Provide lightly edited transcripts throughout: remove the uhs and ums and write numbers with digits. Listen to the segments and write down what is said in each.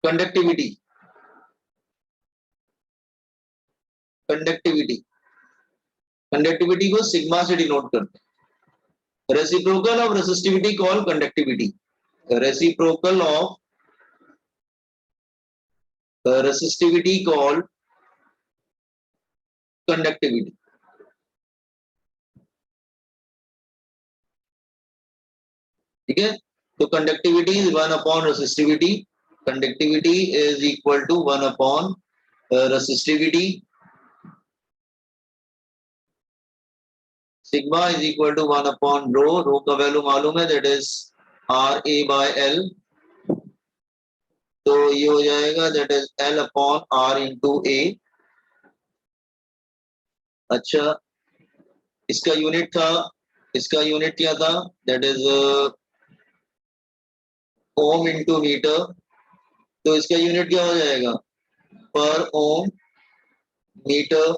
Conductivity, conductivity, conductivity को sigma से denote करते हैं। Reciprocal of resistivity call conductivity, reciprocal of resistivity called conductivity. ठीक है, तो conductivity is 1 upon resistivity, conductivity is equal to 1 upon resistivity, sigma is equal to 1 upon rho, rho का value मालूम है, that is RA by L, तो ये हो जाएगा that is L upon R into A। अच्छा, इसका यूनिट था, इसका यूनिट क्या था, that is ohm into metre, तो इसका यूनिट क्या हो जाएगा, पर ओम मीटर।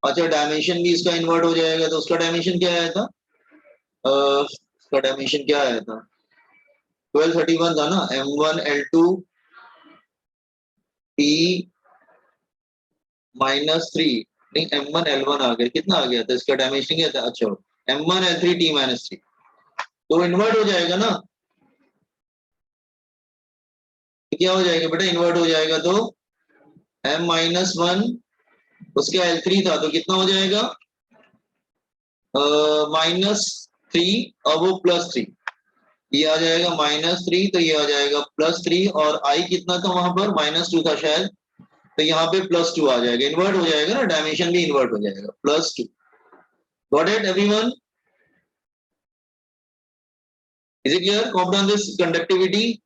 अच्छा, डायमेंशन भी इसका इन्वर्ट हो जाएगा, तो उसका डायमेंशन क्या आया था, उसका डायमेंशन क्या आया था, 1231 था ना, M1L2 P -3, नहीं M1L1 आ गया, कितना आ गया था इसका डायमेंशन क्या था, अच्छा M1L3 T -3, तो इन्वर्ट हो जाएगा ना, तो क्या हो जाएगा बेटा, इन्वर्ट हो जाएगा, तो M-1 उसका L3 था, तो कितना हो जाएगा -3 और वो +3, ये आ जाएगा -3, तो ये आ जाएगा +3, और I कितना था वहां पर, -2 था शायद, तो यहाँ पे +2 आ जाएगा, इन्वर्ट हो जाएगा ना, डायमेंशन भी इन्वर्ट हो जाएगा, +2। Got it everyone? Is it clear? Comp down this conductivity.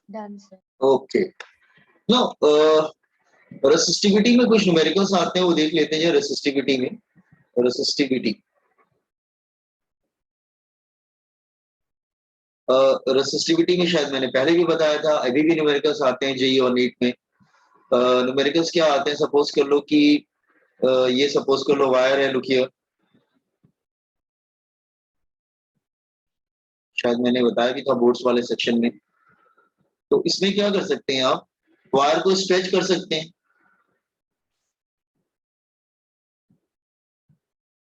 Done sir. Okay, no resistivity में कुछ न्यूमेरिकल्स आते हैं, वो देख लेते हैं। रेसिस्टिविटी में, रेसिस्टिविटी रेसिस्टिविटी में शायद मैंने पहले भी बताया था, अभी भी न्यूमेरिकल्स आते हैं जेई और नीट में। न्यूमेरिकल्स क्या आते हैं, सपोज कर लो कि ये सपोज कर लो वायर है, लुक हियर, शायद मैंने बताया भी था बोर्ड्स वाले सेक्शन में। तो इसमें क्या कर सकते हैं आप, वायर को स्ट्रेच कर सकते हैं,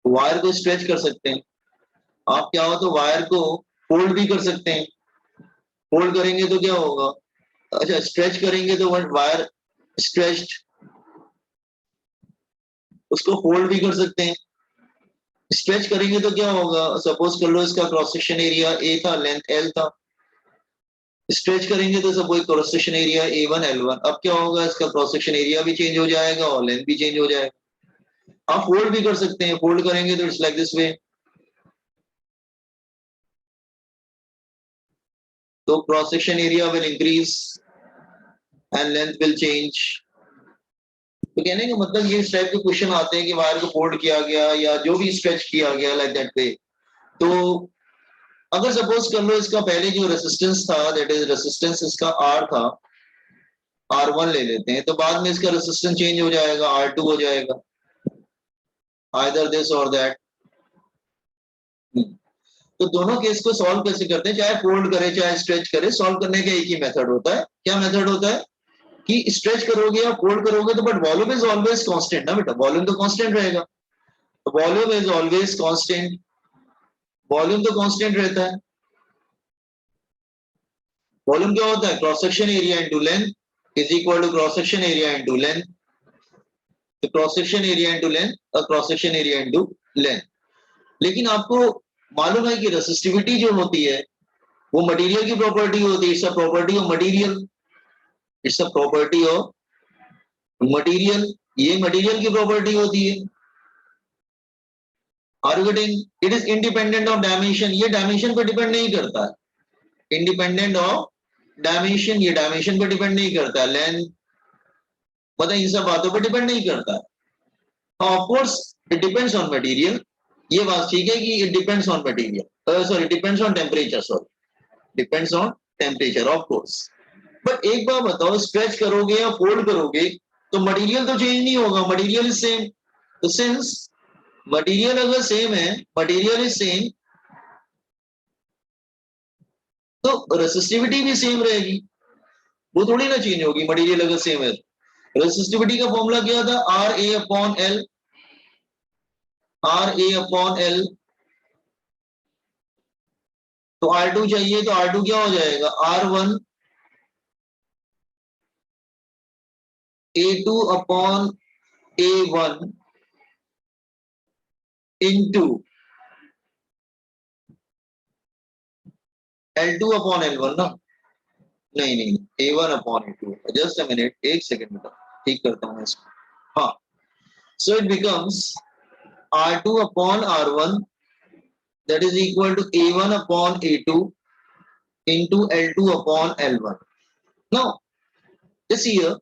वायर को स्ट्रेच कर सकते हैं आप, क्या हो तो वायर को फोल्ड भी कर सकते हैं, फोल्ड करेंगे तो क्या होगा, अच्छा स्ट्रेच करेंगे तो वायर स्ट्रेच्ड, उसको फोल्ड भी कर सकते हैं। स्ट्रेच करेंगे तो क्या होगा, सपोज कर लो इसका क्रॉस सेक्शन एरिया A था, लेंथ L था, स्ट्रेच करेंगे तो suppose cross section area A1 L1, अब क्या होगा, इसका क्रॉस सेक्शन एरिया भी चेंज हो जाएगा और लेंथ भी चेंज हो जाएगा। आप फोल्ड भी कर सकते हैं, फोल्ड करेंगे तो इट्स लाइक दिस वे, तो cross section area will increase and length will change. तो कहने का मतलब ये इस टाइप के क्वेश्चन आते हैं कि वायर को फोल्ड किया गया या जो भी स्ट्रेच किया गया लाइक दैट वे। तो अगर सपोज कर लो इसका पहले जो रेसिस्टेंस था, दैट इज रेसिस्टेंस इसका R था, R1 ले लेते हैं, तो बाद में इसका रेसिस्टेंस चेंज हो जाएगा, R2 हो जाएगा, आइदर दिस और दैट। तो दोनों केस को सॉल्व कैसे करते हैं, चाहे फोल्ड करे चाहे स्ट्रेच करे, सॉल्व करने का एक ही मेथड होता है। क्या मेथड होता है कि स्ट्रेच करोगे या फोल्ड करोगे तो but volume is always constant ना बेटा, वॉल्यूम तो कांस्टेंट रहेगा, तो volume is always constant, volume तो कांस्टेंट रहता है। वॉल्यूम क्या होता है, cross section area into length is equal to cross section area into length, तो cross section area into length और cross section area into length. लेकिन आपको मालूम है कि रेसिस्टिविटी जो होती है वो मटेरियल की प्रॉपर्टी होती है, it's a property of material, it's a property of material, ये मटेरियल की प्रॉपर्टी होती है। Are you getting? It is independent of dimension, ये डायमेंशन पर डिपेंड नहीं करता है। इंडिपेंडेंट ऑफ डायमेंशन, ये डायमेंशन पर डिपेंड नहीं करता, लेंथ मतलब इन सब बातों पर डिपेंड नहीं करता। Of course it depends on material, ये बात ठीक है कि it depends on material, sorry depends on temperature, sorry depends on temperature of course. But एक बात बताओ, स्ट्रेच करोगे या फोल्ड करोगे तो मटेरियल तो चेंज नहीं होगा, मटेरियल इज सेम। तो सिंस मटेरियल अगर सेम है, मटेरियल इज सेम, तो रेसिस्टिविटी भी सेम रहेगी, वो थोड़ी ना चेंज होगी मटेरियल अगर सेम है। रेसिस्टिविटी का फॉर्मूला क्या था? R A upon L, R A upon L. तो R2 चाहिए तो R2 क्या हो जाएगा? R1 A2 upon A1 into L2 upon L1 ना? नहीं नहीं, A1 upon A2। Just a minute, एक सेकंड बेटा, ठीक करता हूँ इसको। हाँ, so it becomes R2 upon R1 that is equal to A1 upon A2 into L2 upon L1। Now this here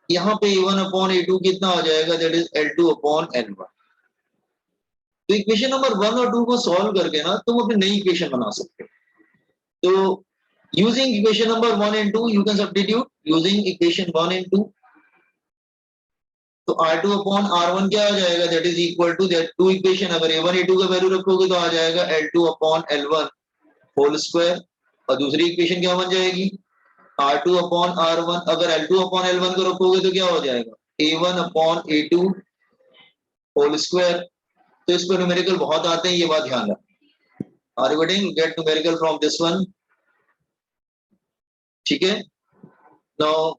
यहाँ पे A1 upon A2 कितना आ जाएगा? that is L2 upon L1। तो इक्वेशन नंबर 1 और 2 को सॉल्व करके ना तुम अपनी नई इक्वेशन बना सकते हो। तो using equation number 1 and 2 you can substitute using equation 1 and 2। तो R2 अपॉन R1 क्या आ जाएगा? That is equal to that to equation, अगर A1 A2 का वैल्यू रखोगे तो आ जाएगा L2 upon L1 whole square. और दूसरी इक्वेशन क्या बन जाएगी? R2 अपॉन R1, अगर L2 अपॉन L1 को रखोगे तो क्या हो जाएगा? A1 upon A2 whole square. तो इस पर न्यूमेरिकल बहुत आते हैं, ये बात ध्यान रखना। Are you getting? Get numerical from this one, ठीक है? Now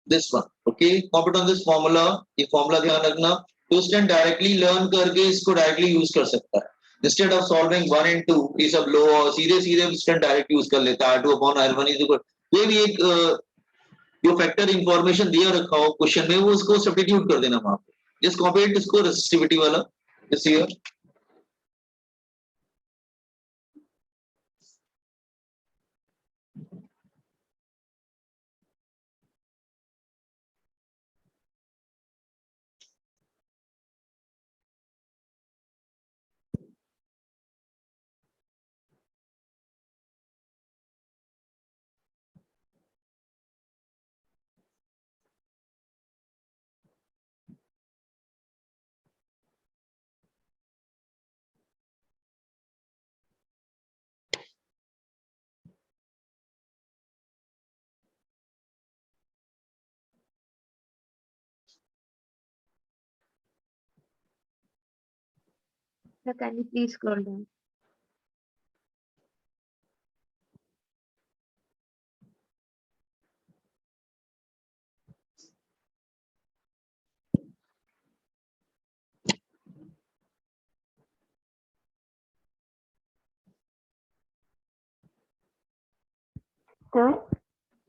this one, okay, copy on this formula, ये फॉर्मूला ध्यान रखना। तो स्टूडेंट डायरेक्टली लर्न करके इसको डायरेक्टली यूज कर सकता है। इंस्टेड ऑफ सॉल्विंग 1 एंड 2 ये सब लो, और सीधे सीधे स्टूडेंट डायरेक्ट यूज कर लेता है। R2 upon R1 is equal, ये भी एक जो फैक्टर इंफॉर्मेशन दिया रखा हो क्वेश्चन में वो उसको सब्स्टिट्यूट कर देना वहां पे। जस्ट कॉपी इट, इसको रेसिस्टिविटी वाला this here. Sir, can you please scroll down? Sir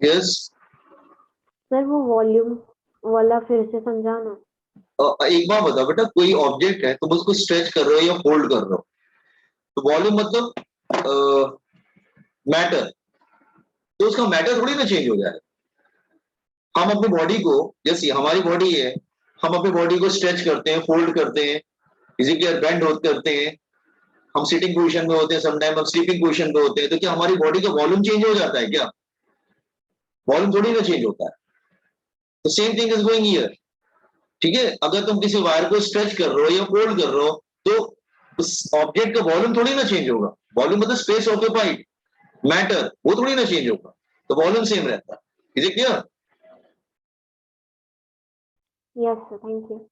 yes, sir वो वॉल्यूम वाला फिर से समझाना। एक बार बताओ बेटा, कोई ऑब्जेक्ट है तुम उसको स्ट्रेच कर रहे हो या फोल्ड कर रहे हो, तो वॉल्यूम मतलब मैटर, तो उसका मैटर थोड़ी ना चेंज हो जाए। हम अपनी बॉडी को, जैसे हमारी बॉडी है, हम अपनी बॉडी को स्ट्रेच करते हैं, फोल्ड करते हैं, फिजिकली बेंड करते हैं, हम सिटिंग पोजीशन में होते हैं, समटाइम हम स्लीपिंग पोजीशन में होते हैं, तो क्या हमारी बॉडी का वॉल्यूम चेंज हो जाता है क्या? वॉल्यूम थोड़ी ना चेंज होता है। तो same thing is going here, ठीक है? अगर तुम किसी वायर को स्ट्रेच कर रहे हो या फोल्ड कर रहे हो तो उस ऑब्जेक्ट का वॉल्यूम थोड़ी ना चेंज होगा। वॉल्यूम मतलब स्पेस ऑक्यूपाइड, मैटर, वो थोड़ी ना चेंज होगा, तो वॉल्यूम सेम रहता है। Is it clear? Yes sir, thank you.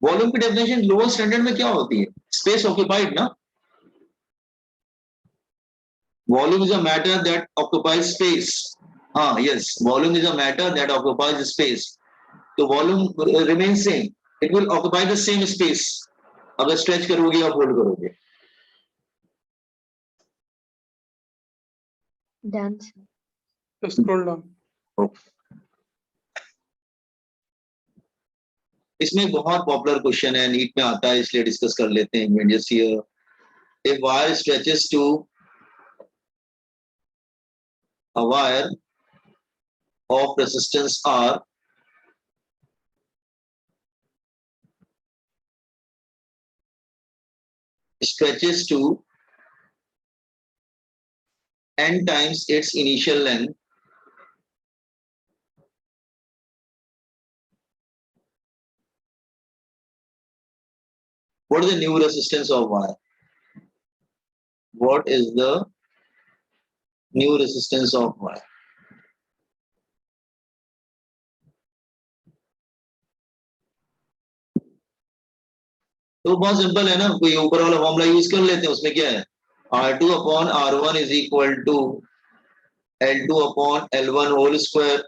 Volume की डेफिनेशन लोअर स्टैंडर्ड में क्या होती है? स्पेस ऑक्यूपाइड ना. Volume is a matter that occupies space. हाँ, yes, volume is a matter that occupies space. तो volume remain same, it will occupy the same space अगर stretch करोगे या फोल्ड करोगे. डन. Scroll down. इसमें बहुत popular question है, NEET में आता है, इसलिए डिस्कस कर लेते हैं immediate here. A wire stretches to a wire of resistance R stretches to n times its initial length. What is the new resistance of wire? What is the new resistance of wire? तो बहुत simple है ना, कोई ऊपर वाला formula use कर लेते हैं. उसमें क्या है? R2 upon R1 is equal to L2 upon L1 whole square.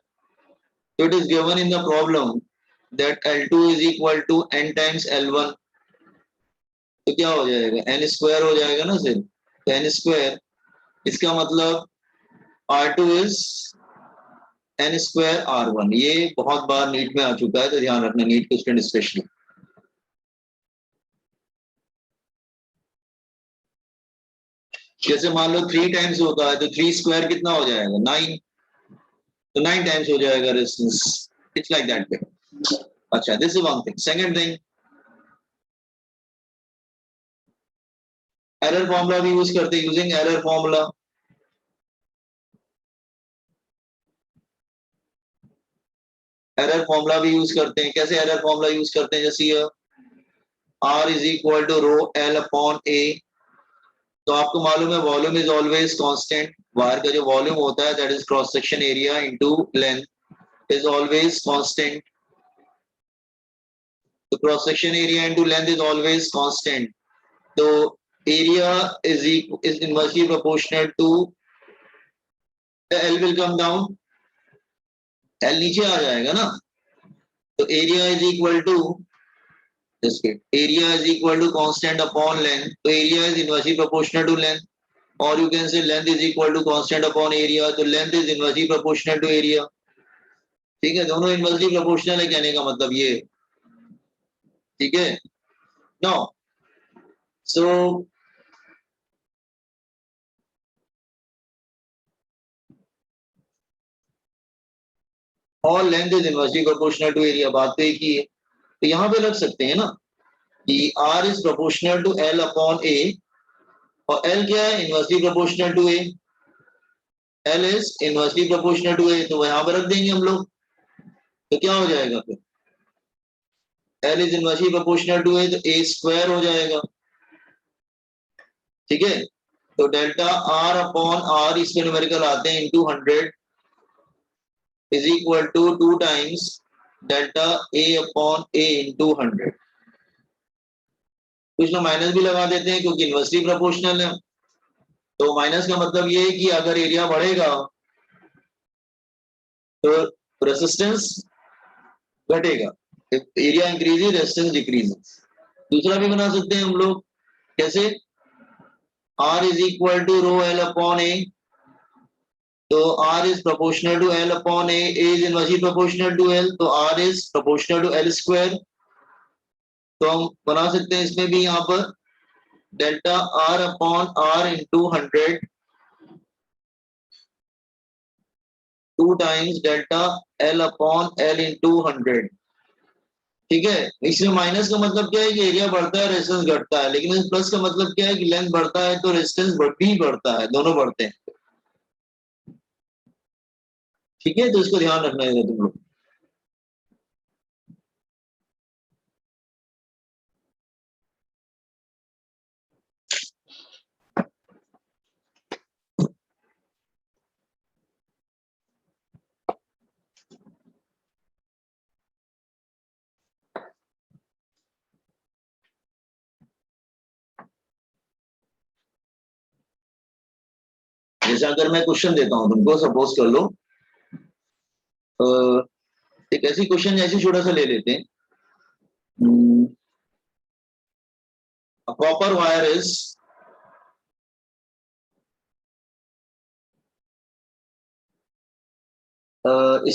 So it is given in the problem that L2 is equal to n times L1. तो क्या हो जाएगा? n स्क्वायर हो जाएगा ना सिर्फ. तो n स्क्वायर, इसका मतलब R2 is n square R1. ये बहुत बार नीट में आ चुका है, तो ध्यान रखना, नीट के स्टूडेंट स्पेशली. जैसे मान लो 3 टाइम्स होता है, तो 3 स्क्वायर कितना हो जाएगा? 9. तो 9 टाइम्स हो जाएगा resistance. It's like that way. अच्छा, this is one thing. Second thing, error formula भी यूज करते हैं. Using error formula, error formula भी यूज करते हैं. कैसे एरर फॉर्मूला यूज करते हैं? जैसे ये R is equal to rho L upon A. तो आपको मालूम है volume is always constant. Wire का जो वॉल्यूम होता है, that is cross section area into length, is always constant. तो cross section area into length is always constant. तो area is inversely proportional to L will come down. L नीचे आ जाएगा ना. तो area is equal to area is equal to constant upon length. तो area is inversely proportional to length. Or you can say length is equal to constant upon area. तो length is inversely proportional to area. ठीक है, दोनों inversely proportional है, कहने का मतलब ये. ठीक है. Now, so all length is inversely proportional to area. बात तो एक ही है. तो यहाँ पे रख सकते हैं ना कि R is proportional to L upon A. और L क्या है? Inversely proportional to A. L is inversely proportional to A. तो यहाँ पे रख देंगे हम लोग. तो क्या हो जाएगा फिर? L is inversely proportional to A, तो A स्क्वायर हो जाएगा. ठीक है. तो डेल्टा R अपॉन R, इसके न्यूमेरिकल आते हैं into 100 is equal to 2 times delta A upon A into 100. कुछ लोग माइनस भी लगा देते हैं क्योंकि इनवर्सली प्रोपोर्शनल है. तो माइनस का मतलब ये है कि अगर एरिया बढ़ेगा तो रेजिस्टेंस घटेगा. Area increase, resistance decrease. दूसरा भी बना सकते हैं हम लोग. कैसे? R is equal to rho L upon A. तो R is proportional to L upon A. A is inversely proportional to L. तो R is proportional to L square. तो हम बना सकते हैं इसमें भी यहाँ पर delta R upon R into 100 2 times delta L upon L into 100. ठीक है. इसमें माइनस का मतलब क्या है कि एरिया बढ़ता है, रेजिस्टेंस घटता है. लेकिन प्लस का मतलब क्या है कि लेंथ बढ़ता है तो रेजिस्टेंस भी बढ़ता है. दोनों बढ़ते हैं. ठीक है. तो इसको ध्यान रखना है तुम लोग. जैसे अगर मैं क्वेश्चन देता हूं तुमको, सपोज कर लो एक ऐसी क्वेश्चन ऐसी छोटा सा ले लेते हैं. A copper wire is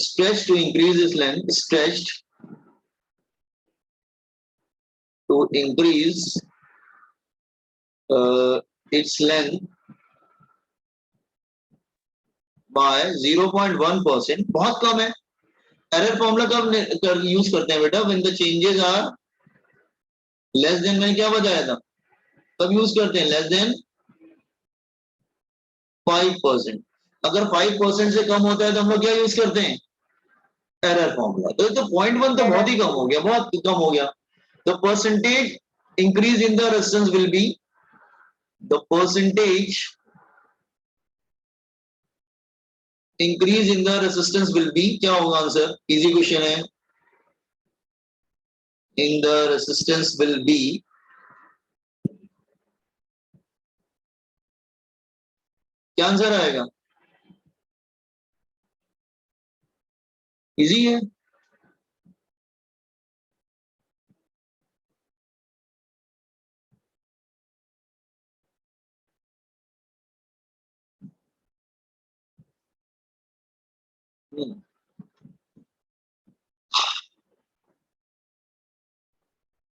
stretched to increase its length, stretched to increase its length by 0.1%. बहुत कम है. एरर फॉर्मूला कब यूज करते हैं बेटा? When the changes are less than, मैंने क्या बताया था, कब यूज करते हैं? Less than 5%. अगर 5% से कम होता है तो हम लोग क्या यूज करते हैं? Error formula. तो 0.1 तो बहुत ही कम हो गया, बहुत कम हो गया. The percentage increase in the resistance will be, the percentage increase in the resistance will be, क्या होगा आंसर? इजी क्वेश्चन है. In the resistance will be, क्या आंसर आएगा? इजी है.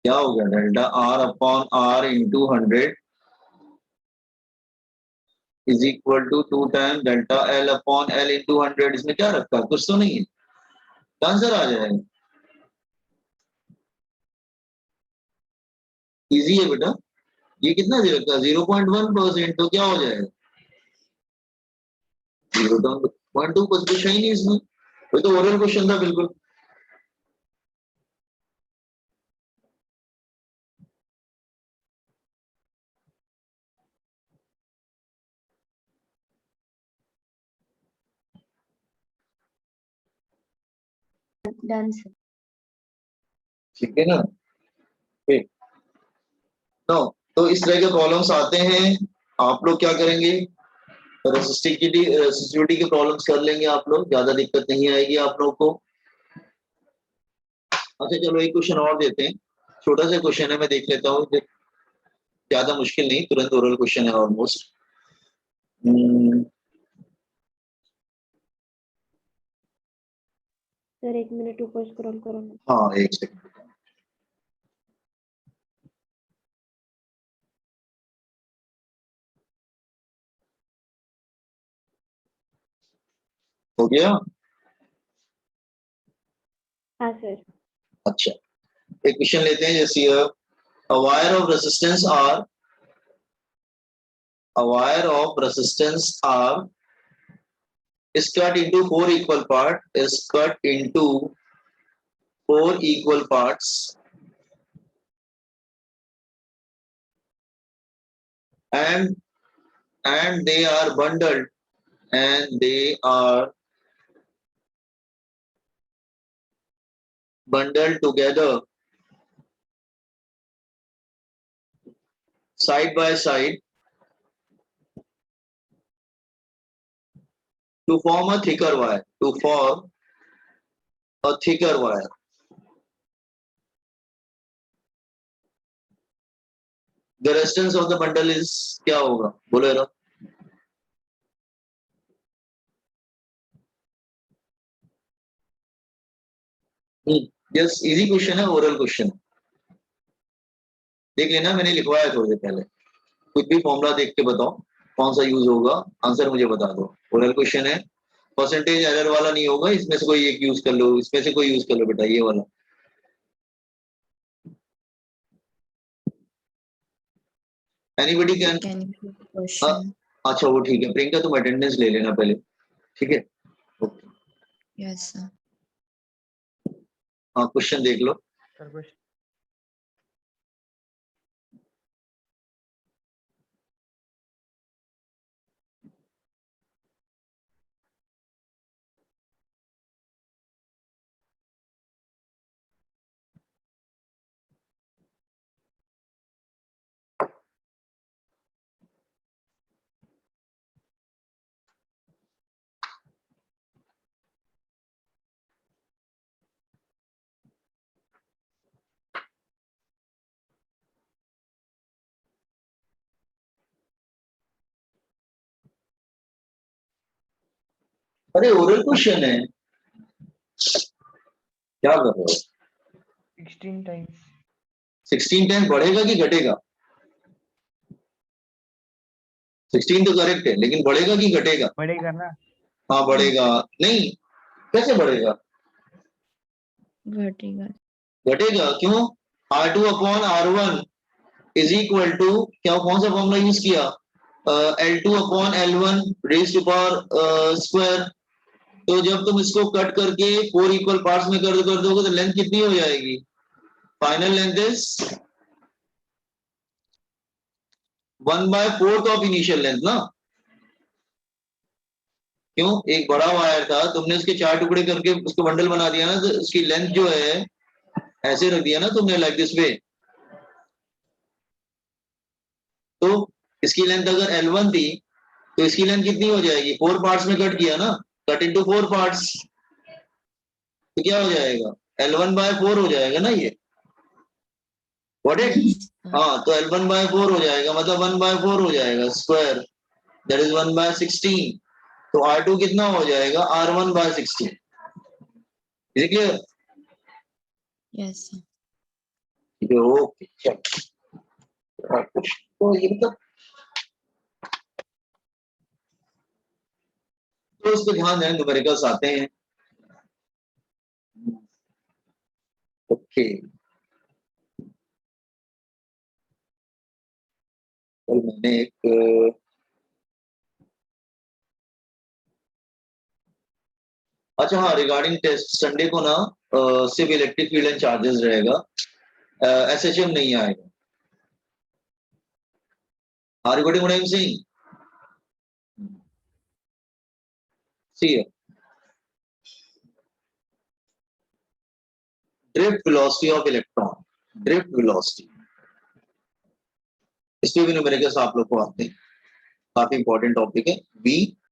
क्या हो गया? Delta R upon R into 100 is equal to 2 time delta L upon L into 100. इसमें क्या रखा है? कुछ तो नहीं है. आंसर आ जाएगा. इजी है बेटा. ये कितना दे रखा है? 0.1%. तो क्या हो जाएगा? 0.2. कुछ है ही नहीं इसमें. ये तो ओरल क्वेश्चन था बिल्कुल. Done sir. ठीक है ना? ठीक. तो इस तरह के प्रॉब्लम्स आते हैं. आप लोग क्या करेंगे? रेसिस्टिविटी के प्रॉब्लम्स कर लेंगे आप लोग. ज्यादा दिक्कत नहीं आएगी आप लोग को. अच्छा चलो एक क्वेश्चन और देते हैं. छोटा सा क्वेश्चन है, मैं देख लेता हूँ. ज्यादा मुश्किल नहीं, तुरंत ओरल क्वेश्चन है ऑलमोस्ट. सर 1 मिनट ऊपर स्क्रॉल करो ना. हाँ एक सेकंड. हो गया? हाँ सर. अच्छा एक क्वेश्चन लेते हैं. जैसे a wire of resistance R, a wire of resistance R is cut into four equal parts and they are bundled together side by side to form a thicker wire. The resistance of the bundle is क्या होगा? बोलो जरा. Yes easy question है, oral question. देख लेना, मैंने लिखवाया थोड़ी देर पहले. कुछ भी फॉर्मूला देख के बताओ कौन सा यूज होगा. आंसर मुझे बता दो. ओरल क्वेश्चन है, परसेंटेज एरर वाला नहीं होगा. इसमें से कोई एक यूज कर लो, इसमें से कोई यूज कर लो बेटा, ये वाला. Anybody can. Can you repeat the question? अच्छा वो ठीक है. प्रियंका तुम अटेंडेंस ले लेना पहले. ठीक है. ओके. Yes, sir. हाँ क्वेश्चन देख लो. Sir, question. अरे ओरल क्वेश्चन है, क्या कर रहे हो? 16 times. 16 टाइम बढ़ेगा कि घटेगा? 16 तो करेक्ट है, लेकिन बढ़ेगा कि घटेगा? बढ़ेगा ना? हाँ बढ़ेगा। नहीं, कैसे बढ़ेगा? घटेगा। घटेगा क्यों? R2 upon R1 is equal to, क्या कौन सा फॉर्मूला यूज किया? L2 upon L1 raise to power square. तो जब तुम इसको कट करके 4 इक्वल पार्ट्स में कर दोगे तो लेंथ कितनी हो जाएगी? Final length is 1/4 of initial length ना। क्यों? एक बड़ा वायर था, तुमने उसके 4 टुकड़े करके उसको बंडल बना दिया ना, तो उसकी लेंथ जो है ऐसे रख दिया ना तुमने, लाइक दिस वे। तो इसकी लेंथ अगर L1 थी तो इसकी लेंथ कितनी हो जाएगी? 4 पार्ट्स में कट किया ना, कट इनटू 4 पार्ट्स, तो क्या हो जाएगा? L1/4 हो जाएगा ना ये। What it? Yes, sir. हाँ, तो L1/4 हो जाएगा, मतलब 1/4 हो जाएगा स्क्वायर, दैट इज 1/16। तो R2 कितना हो जाएगा? R1/16। Is it clear? Yes, sir. Okay चलो, तो ये मतलब तो इस पे ध्यान दें, न्यूमेरिकल्स आते हैं। ओके, कल मैंने एक अच्छा हाँ, रिगार्डिंग टेस्ट संडे को ना सिर्फ इलेक्ट्रिक फील्ड एंड चार्जेस रहेगा, एसएचएम नहीं आएगा। Are you getting what I am saying? See drift velocity of electron, drift velocity, इस पे भी न्यूमेरिकल्स आप लोग को आते हैं, काफी इंपॉर्टेंट टॉपिक है। v